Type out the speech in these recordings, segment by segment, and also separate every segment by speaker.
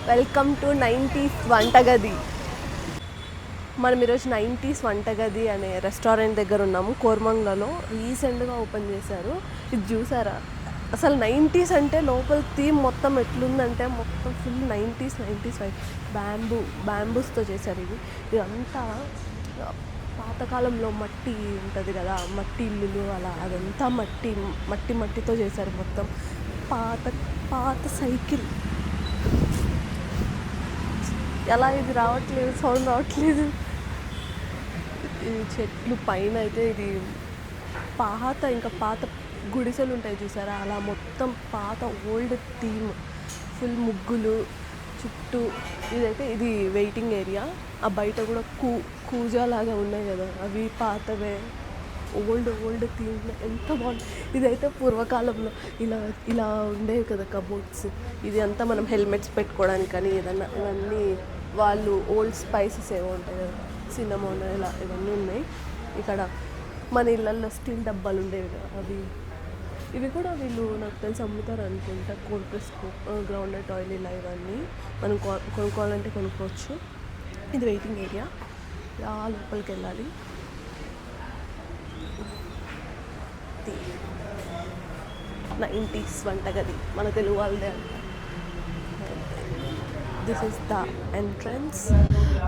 Speaker 1: Welcome to 90s వంటగది. మనం ఈరోజు 90s వంటగది అనే రెస్టారెంట్ దగ్గర ఉన్నాము. కోర్మంగ్లలో రీసెంట్గా ఓపెన్ చేశారు. ఇది చూసారా, అసలు 90s అంటే లోపల థీమ్ మొత్తం ఎట్లుందంటే మొత్తం ఫుల్ 90s బ్యాంబూస్తో చేశారు. ఇదంతా పాతకాలంలో మట్టి ఉంటుంది కదా, మట్టి ఇల్లులు అలా, అదంతా మట్టితో చేశారు మొత్తం. పాత సైకిల్ ఎలా ఇది రావట్లేదు, సౌండ్ రావట్లేదు. ఈ చెట్లు పైన అయితే ఇది పాత గుడిసెలు ఉంటాయి చూసారా, అలా మొత్తం పాత ఓల్డ్ థీమ్, ఫుల్ ముగ్గులు చుట్టూ. ఇది వెయిటింగ్ ఏరియా. ఆ బయట కూడా కూజా లాగా ఉన్నాయి కదా, అవి పాతవే, ఓల్డ్ థీమ్. ఎంత బాగుంది. ఇదైతే పూర్వకాలంలో ఇలా ఉండేవి కదా కబోర్డ్స్. ఇది అంతా మనం హెల్మెట్స్ పెట్టుకోవడానికి కానీ ఏదన్నా, ఇవన్నీ వాళ్ళు ఓల్డ్ స్పైసెస్ ఏవో ఉంటాయి కదా, సిన్నమోన్ ఇలా ఇవన్నీ ఉన్నాయి. ఇక్కడ మన ఇళ్ళల్లో స్టీల్ డబ్బాలు ఉండేవి కదా, ఇవి కూడా వీళ్ళు నాకు తెలిసి అమ్ముతారు అనుకుంటా. కోల్డ్ ప్రెస్ గ్రౌండెడ్ ఆయిల్ ఇలా ఇవన్నీ మనం కొనుక్కోవాలంటే కొనుక్కోవచ్చు. ఇది వెయిటింగ్ ఏరియా. లోపలికి వెళ్ళాలి. 90s వంటగది మన తెలుగు వాళ్ళదే. This is the entrance.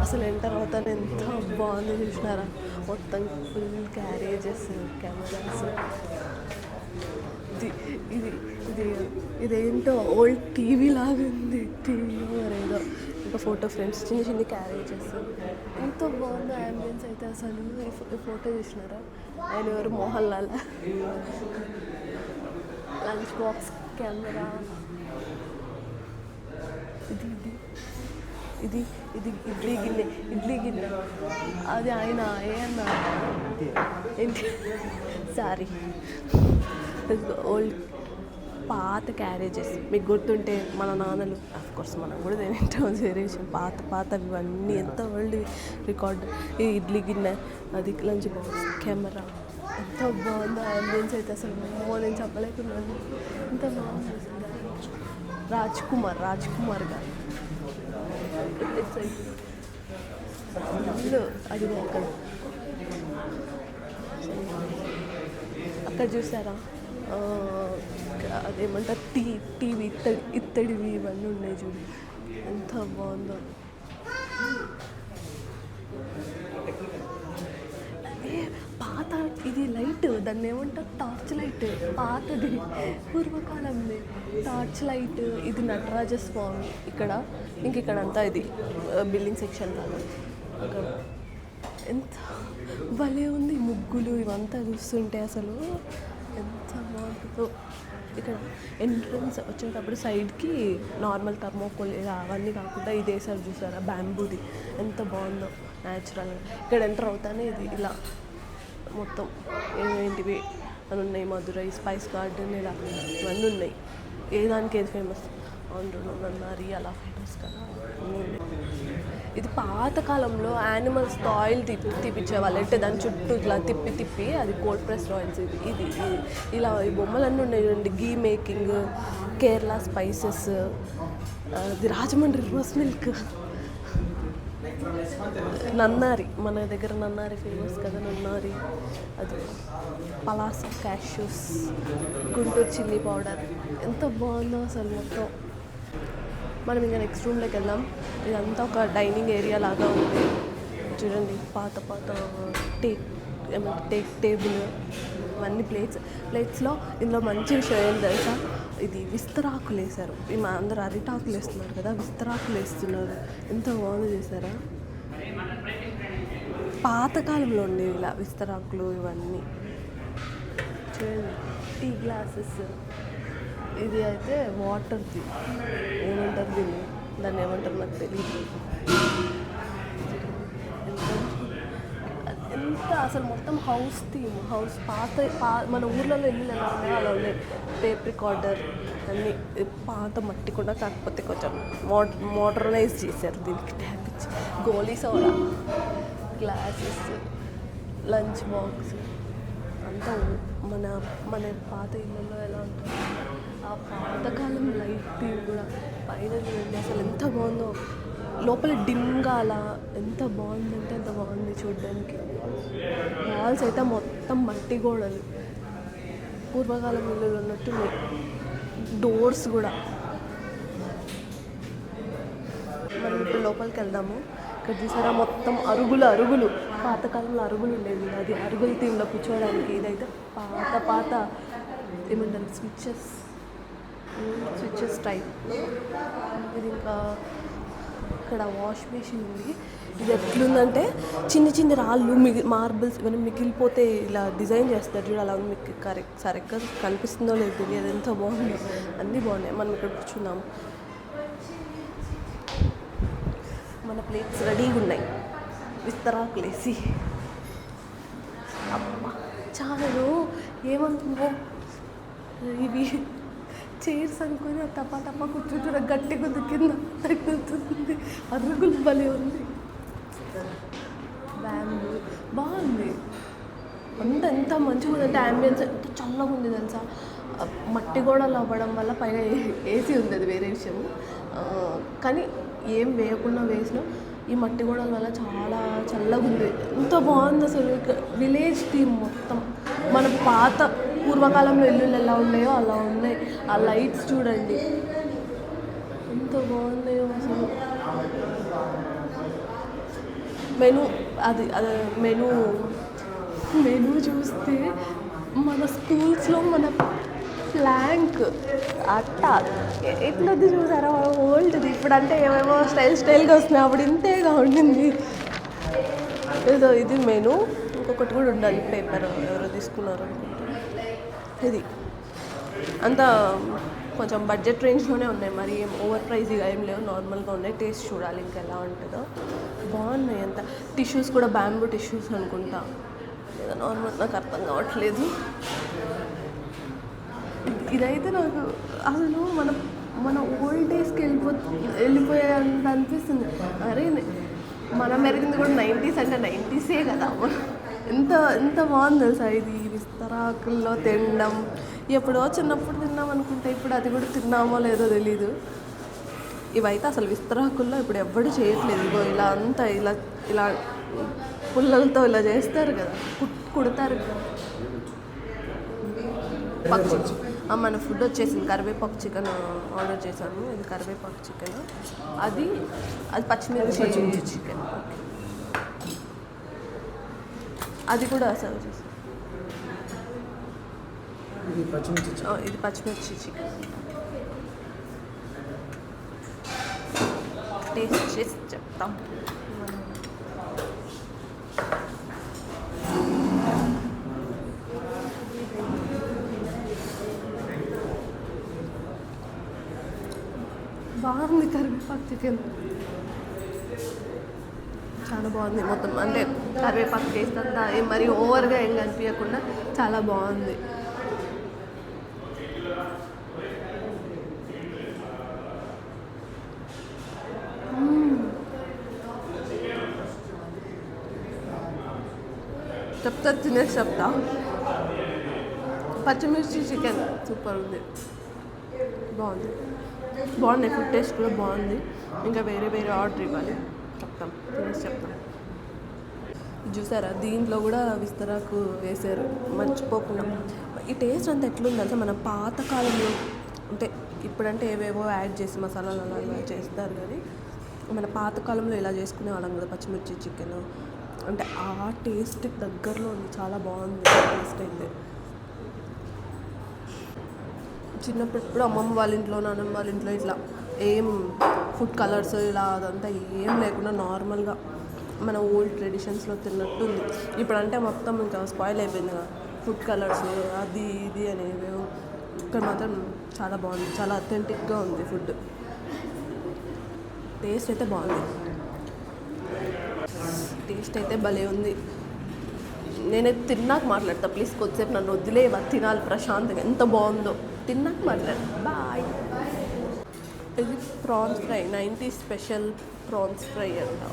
Speaker 1: అసలు ఎంటర్ అవుతానే ఎంత బాగుంది చూసినారా, మొత్తం ఫుల్ క్యారేజెస్, కెమెరాస్. ఇదేంటో ఓల్డ్ టీవీ లాగా ఉంది. టీవీలో మరేదో ఇంకా ఫోటో ఫ్రేమ్స్, చిన్న క్యారేజెస్. ఎంత బాగుందో యాంబియన్స్ అయితే. అసలు ఈ ఫోటో చూసినారా, ఆయన ఎవరు, Mohan Lal. Lunch box, camera. ఇది ఇడ్లీ గిన్నె. అది ఆయన ఏమన్నా ఏంటి, సారీ, ఓల్డ్ పాత క్యారేజెస్. మీకు గుర్తుంటే మన నాన్నలు, అఫ్కోర్స్ మనం కూడా తింటాం, జనరేషన్ పాతవి ఇవన్నీ ఎంత ఓల్డ్ రికార్డ్. ఈ ఇడ్లీ గిన్నె, అది లంచ్ బాక్స్, కెమెరా. ఎంత బాగుందో అంబియన్స్ అయితే. అసలు నేను చెప్పలేకున్నాను, ఎంత బాగుంది. రాజ్ కుమార్ గారు. అది అక్కడ చూసారా, అదేమంటారు, టీవీ ఇత్తడివి ఇవన్నీ ఉన్నాయి చూడు, ఎంత బాగుందో. పాత ఇది లైట్, దాన్ని ఏమంటారు, టార్చ్ లైట్. పాతది, పూర్వకాలంది టార్చ్ లైట్. ఇది నటరాజ స్వామి ఇక్కడ అంతా ఇది బిల్డింగ్ సెక్షన్ లాగా. అక్కడ ఎంత భలే ఉంది, ముగ్గులు ఇవంతా చూస్తుంటే అసలు ఎంత బాగుంటుందో. ఇక్కడ ఎంట్రన్స్ వచ్చేటప్పుడు సైడ్కి నార్మల్ థర్మోకోల్ అవన్నీ కాకుండా ఇది వేసారు చూసారా, బ్యాంబూది. ఎంత బాగుందో న్యాచురల్గా. ఇక్కడ ఎంటర్ అవుతానే ఇది ఇలా మొత్తం ఏంటివి అని ఉన్నాయి, మధురై స్పైస్ గార్డెన్ ఇలా ఇవన్నీ ఉన్నాయి. ఏదానికి ఏది ఫేమస్, నన్నారి అలా ఫేమస్ కదా. ఇది పాతకాలంలో యానిమల్స్తో ఆయిల్ తీపిచ్చేవాళ్ళు, అంటే దాని చుట్టూ ఇట్లా తిప్పి అది కోల్డ్ ప్రెస్ ఆయిల్స్. ఇది ఇలా ఈ బొమ్మలన్నీ ఉన్నాయి చూడండి. గీ మేకింగ్, కేరళ స్పైసెస్, ఇది రాజమండ్రి రోస్ మిల్క్, నన్నారి, మన దగ్గర నన్నారి ఫేమస్ కదా, నన్నారి. అది Palasa cashews, Guntur chilli powder. ఎంత బాగుందో అసలు మొత్తం. మనం ఇంకా నెక్స్ట్ రూమ్లోకి వెళ్దాం. ఇదంతా ఒక డైనింగ్ ఏరియా లాగా ఉంది చూడండి. పాత టేబుల్, ఇవన్నీ ప్లేట్స్లో. ఇందులో మంచి విషయం ఏం తెలుసా, ఇది విస్తరాకులు వేశారు. మా అందరూ అరిటాకులు వేస్తున్నారు కదా, విస్తరాకులు వేస్తున్నారు. ఎంత బాగుంది చేశారా. పాతకాలంలో ఉండేవి ఇలా విస్తరాకులు ఇవన్నీ చూడండి. Tea glasses. ఇది అయితే వాటర్ది, ఏమంటారు దాన్ని ఏమంటారు నాకు తెలియదు. ఎంత అసలు మొత్తం హౌస్ థీమ్, హౌస్ మన ఊర్లలో ఇల్లు ఎలా ఉన్నాయో అలా ఉన్నాయి. టేప్ రికార్డర్ అన్నీ పాత మట్టి కూడా, కాకపోతే కొంచెం మోడర్నైజ్ చేశారు దీనికి. ట్యాప్ ఇచ్చి గోలీ సోడా, గ్లాసెస్, లంచ్ బాక్స్. అంతా మన పాత ఇళ్ళల్లో ఎలా ఉంటుంది, ఆ పాతకాలం లైట్ కూడా పైన చూడండి అసలు ఎంత బాగుందో, లోపల డిమ్గా అలా ఎంత బాగుందంటే ఎంత బాగుంది చూడడానికి. వాల్స్ అయితే మొత్తం మట్టి గోడలు, పూర్వకాలం ఇల్లులు ఉన్నట్టున్నాయి. డోర్స్ కూడా. మనం ఇప్పుడు లోపలికి వెళ్దాము. ఇక్కడ చూసారా మొత్తం అరుగులు, పాతకాలంలో అరుగులు ఉండేవి, అది అరుగుల థీమ్లో కూర్చోవడానికి. ఇదైతే పాత ఏమంటారు స్విచ్చెస్ టైప్. ఇది ఇంకా ఇక్కడ వాష్ మెషిన్ ఉంది. ఇది ఎట్లుందంటే చిన్న రాళ్ళు మార్బుల్స్ ఇవన్నీ మిగిలిపోతే ఇలా డిజైన్ చేస్తారు చూడు, అలా మీకు సరిగ్గా కనిపిస్తుందో లేదు తెలియదు. ఎంత బాగుందో, అన్నీ బాగున్నాయి. మనం ఇక్కడ కూర్చున్నాము, మన ప్లేట్స్ రెడీగా ఉన్నాయి విస్తరాకులేసి. అమ్మ చాలు ఏమంటుందో, ఇవి చైర్స్ అనుకొని టపా కూర్చుంటున్న గట్టి కొద్ది కింద తగ్గుతుంది. అరుగులు భలే ఉంది. బ్యాంబూ బాగుంది. ఎంత మంచిగా ఉందంటే యాంబియన్స్ ఎంత చల్లగా ఉంది తెలుసా. మట్టి గోడలు అవ్వడం వల్ల పైన ఏసీ ఉంది, అది వేరే విషయం. కానీ ఏం వేయకుండా వేసినా ఈ మట్టి గోడల వల్ల చాలా చల్లగా ఉంది. ఎంత బాగుంది అసలు. విలేజ్ థీమ్ మొత్తం. మన పాత పూర్వకాలంలో ఇల్లులు ఎలా ఉన్నాయో అలా ఉన్నాయి. ఆ లైట్స్ చూడండి ఎంత బాగున్నాయో అసలు. మెనూ చూస్తే మన స్కూల్స్లో మన ప్లాంక్ అట్ట ఎట్లది చూసారా, ఓల్డ్ది. ఇప్పుడు అంటే ఏమేమో స్టైల్గా వస్తున్నాయి, అప్పుడు ఇంతేగా ఉండింది. ఏదో ఇది మెనూ. ఇంకొకటి కూడా ఉండాలి, పేపర్ ఎవరో తీసుకున్నారు అనుకుంటా. ఇది అంతా కొంచెం బడ్జెట్ రేంజ్లోనే ఉన్నాయి, మరి ఏం ఓవర్ ప్రైజ్గా ఏం లేవు, నార్మల్గా ఉన్నాయి. టేస్ట్ చూడాలి ఇంకా ఎలా ఉంటుందో. బాగున్నాయి అంత. టిష్యూస్ కూడా బ్యాంబూ టిష్యూస్ అనుకుంటా, లేదా నార్మల్, నాకు అర్థం కావట్లేదు. ఇదైతే నాకు అసలు మన ఓల్డ్ డేస్కి వెళ్ళిపోయేంత అనిపిస్తుంది. అరే మనం పెరిగింది కూడా 90s అంటే 90sే కదా. ఎంత బాగుంది తెలుసా ఇది. విస్తరాకుల్లో తినడం ఎప్పుడో చిన్నప్పుడు తిన్నాం అనుకుంటే, ఇప్పుడు అది కూడా తిన్నామో లేదో తెలీదు. ఇవైతే అసలు విస్తరాకుల్లో ఇప్పుడు ఎవ్వడు చేయట్లేదు. ఇగో ఇలా అంతా ఇలా పుల్లలతో ఇలా చేస్తారు కదా, కుడతారు కదా. మన ఫుడ్ వచ్చేసింది. కరివేపాకు చికెన్ ఆర్డర్ చేశాను. ఇది కరివేపాకు చికెన్, అది పచ్చిమిర్చి చికెన్. అది కూడా సర్వ్ చేస్తాను. ఇది పచ్చిమిర్చి చికెన్. టేస్ట్ చేసి చెప్తాం. బాగుంది కరివేపాకు చికెన్, చాలా బాగుంది. మొత్తం అంటే కరివేపాకు టేస్ట్ అంతా ఏం మరి ఓవర్గా ఏం కనిపించకుండా చాలా బాగుంది. చెప్తా. పచ్చిమిర్చి చికెన్ సూపర్ ఉంది, బాగుంది. ఫుడ్ టేస్ట్ కూడా బాగుంది. ఇంకా వేరే ఆర్డర్ ఇవ్వాలి, చెప్తాం. చూసారా, దీంట్లో కూడా విస్తరాకు వేసారు మర్చిపోకుండా. ఈ టేస్ట్ అంతా ఎట్లుంది అంటే మన పాతకాలంలో, అంటే ఇప్పుడంటే ఏవేవో యాడ్ చేసి మసాలాలు అలా చేస్తారు, కానీ మన పాతకాలంలో ఇలా చేసుకునే వాళ్ళం కదా పచ్చిమిర్చి చికెన్. అంటే ఆ టేస్ట్కి దగ్గరలో ఉంది, చాలా బాగుంది టేస్ట్ అయితే. చిన్నప్పుడు అమ్మమ్మ వాళ్ళ ఇంట్లో, నాన్నమ్మ వాళ్ళ ఇంట్లో ఇట్లా ఏం ఫుడ్ కలర్స్ ఇలా అదంతా ఏం లేకుండా నార్మల్గా మన ఓల్డ్ ట్రెడిషన్స్లో తిన్నట్టుంది. ఇప్పుడంటే మొత్తం ఇంకా స్పాయిల్ అయిపోయింది కదా, ఫుడ్ కలర్స్ అది ఇది అనేవి. ఇక్కడ మాత్రం చాలా బాగుంది, చాలా అథెంటిక్గా ఉంది ఫుడ్. టేస్ట్ అయితే బాగుంది, టేస్ట్ అయితే భలే ఉంది. నేనైతే తిన్నాక మాట్లాడతా, ప్లీజ్ కొద్దిసేపు నన్ను వదిలేవా, తినాలి ప్రశాంతంగా. ఎంత బాగుందో, తిన్నాక మాట్లాడు. బాయ్. ఇది prawns fry, 90s special prawns fry అంట.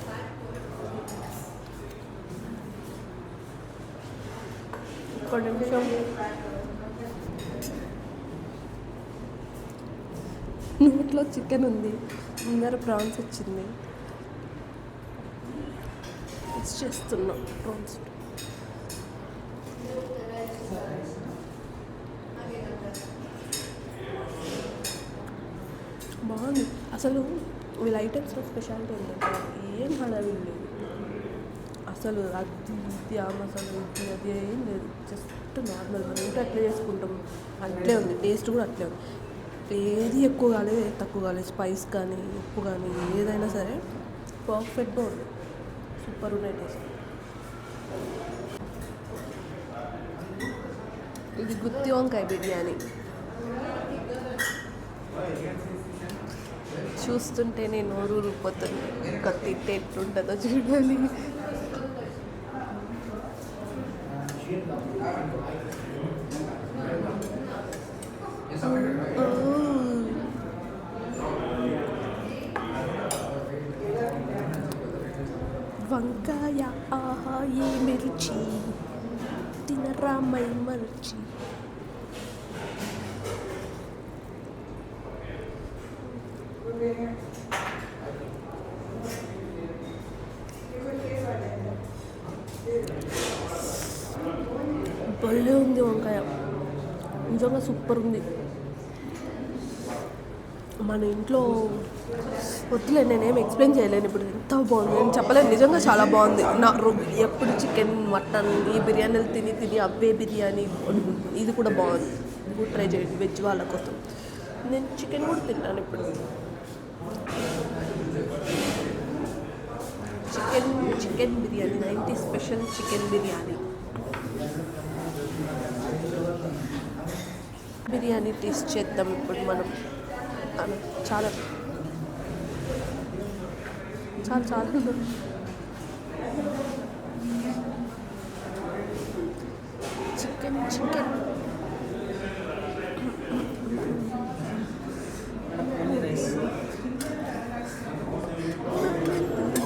Speaker 1: ఒక నిమిషం. నోట్లో చికెన్ ఉంది, ముందర ప్రాన్స్ వచ్చింది. మిక్స్ చేస్తున్నాం ప్రాన్స్. బాగుంది. అసలు వీళ్ళ ఐటమ్స్లో స్పెషాలిటీ ఏంటంటే ఏం హడావిడి లేదు అసలు. అది ఇది ఆ మసాలా ఇది అది ఏం లేదు, జస్ట్ నార్మల్ మనం ఇంట్లో అట్లే చేసుకుంటాం అట్లే ఉంది. టేస్ట్ కూడా అట్లే ఉంది. ఏది ఎక్కువ కాలేదు, ఏది తక్కువ కాలేదు. స్పైస్ కానీ ఉప్పు కానీ ఏదైనా సరే పర్ఫెక్ట్గా ఉంది. సూపర్ ఉన్నాయి టేస్ట్. ఇది గుత్తి వంకాయ బిర్యానీ. చూస్తుంటే నేను నోరు ఊరిపోతుంది. ఇంకా తింటే ఎట్లుంటుందో చూడాలి. వంకాయ ఆహా ఏ మిర్చి తినరా మై మర్చి. భలే ఉంది వంకాయ, నిజంగా సూపర్ ఉంది. మన ఇంట్లో వద్దులే, నేనేం ఎక్స్ప్లెయిన్ చేయలేను ఇప్పుడు. ఎంత బాగుంది నేను చెప్పలేను, నిజంగా చాలా బాగుంది. నా ఎప్పుడు చికెన్ మటన్ ఈ బిర్యానీలు తిని తిని అవే బిర్యానీ, ఇది కూడా బాగుంది. ఇది కూడా ట్రై చేయండి వెజ్ వాళ్ళ కోసం. నేను చికెన్ కూడా తింటాను ఇప్పుడు. Chicken biryani 90 special chicken biryani. Biryani taste చేద్దాం ఇప్పుడు మనం. చాలా చాలా చాలా చికెన్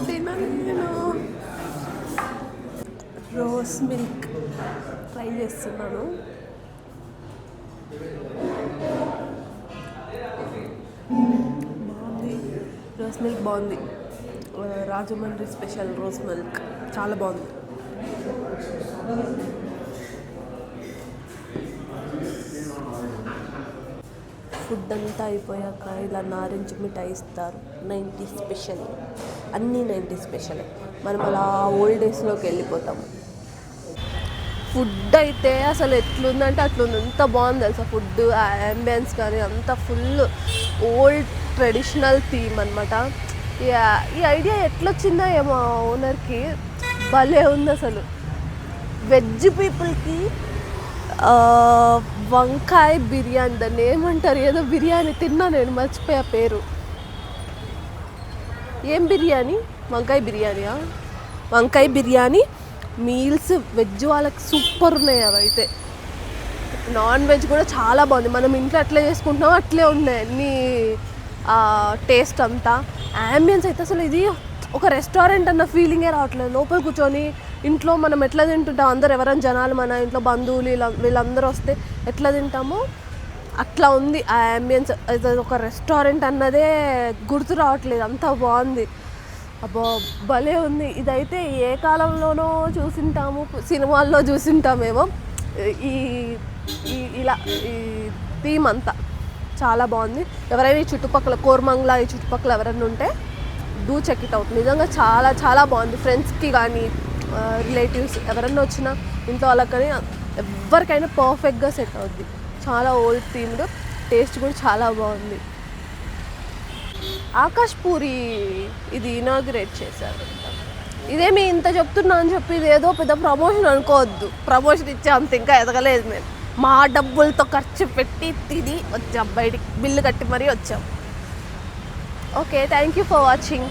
Speaker 1: తినలేను. రోస్ మిల్క్ ట్రై చేస్తున్నాను. బాగుంది, రోస్ మిల్క్ బాగుంది. రాజమండ్రి స్పెషల్ రోస్ మిల్క్ చాలా బాగుంది. ఫుడ్ అంతా అయిపోయాక ఇలా నారింజ మిఠాయి ఇస్తారు. 90 స్పెషల్, అన్నీ 90 స్పెషల్. మనం అలా ఓల్డ్ డేస్లోకి వెళ్ళిపోతాము. ఫుడ్ అయితే అసలు ఎట్లుందంటే అట్లుంది, ఎంత బాగుంది తెలుసా ఫుడ్. అంబియన్స్ కానీ అంతా ఫుల్ ఓల్డ్ ట్రెడిషనల్ థీమ్ అనమాట. ఈ ఐడియా ఎట్లొచ్చిందో ఏమో ఓనర్కి, భలే ఉంది అసలు. వెజ్ పీపుల్కి వంకాయ బిర్యానీ, దాన్ని ఏమంటారు, ఏదో బిర్యానీ తిన్నా నేను, మర్చిపోయా పేరు. ఏం బిర్యానీ? వంకాయ బిర్యానీయా? వంకాయ బిర్యానీ మీల్స్ వెజ్ వాళ్ళకి సూపర్ ఉన్నాయి. అవి అయితే నాన్ వెజ్ కూడా చాలా బాగుంది. మనం ఇంట్లో అట్లే చేసుకుంటున్నాం, అట్లే ఉన్నాయి అన్నీ. టేస్ట్ అంతా, యాంబియన్స్ అయితే అసలు ఇది ఒక రెస్టారెంట్ అన్న ఫీలింగే రావట్లేదు. లోపల కూర్చొని ఇంట్లో మనం ఎట్లా తింటుంటాం, అందరు ఎవరైనా జనాలు మన ఇంట్లో బంధువులు వీళ్ళందరూ వస్తే ఎట్లా తింటామో అట్లా ఉంది ఆ యాంబియన్స్. అది ఒక రెస్టారెంట్ అన్నదే గుర్తు రావట్లేదు, అంత బాగుంది. అబ్బా భలే ఉంది. ఇదైతే ఏ కాలంలోనో చూసింటాము, సినిమాల్లో చూసింటామేమో. ఈ ఇలా ఈ థీమ్ అంతా చాలా బాగుంది. ఎవరైనా ఈ చుట్టుపక్కల కోర్మంగ్లా ఈ చుట్టుపక్కల ఎవరైనా ఉంటే డూ చెక్ ఇట్ అవుట్. నిజంగా చాలా చాలా బాగుంది. ఫ్రెండ్స్కి కానీ రిలేటివ్స్ ఎవరైనా వచ్చినా ఇంట్లో వాళ్ళకి కానీ ఎవరికైనా పర్ఫెక్ట్గా సెట్ అవుద్ది. చాలా ఓల్డ్ థీమ్డ్, టేస్ట్ కూడా చాలా బాగుంది. ఆకాష్ పూరి ఇది ఇనాగ్రేట్ చేశారు. ఇదేమి ఇంత చెప్తున్నా అని చెప్పి ఇది ఏదో పెద్ద ప్రమోషన్ అనుకోవద్దు. ప్రమోషన్ ఇచ్చే అంత ఇంకా ఎదగలేదు మేము. మా డబ్బులతో ఖర్చు పెట్టి తిని వచ్చాం, బయటికి బిల్లు కట్టి మరీ వచ్చాం. Okay, thank you for watching.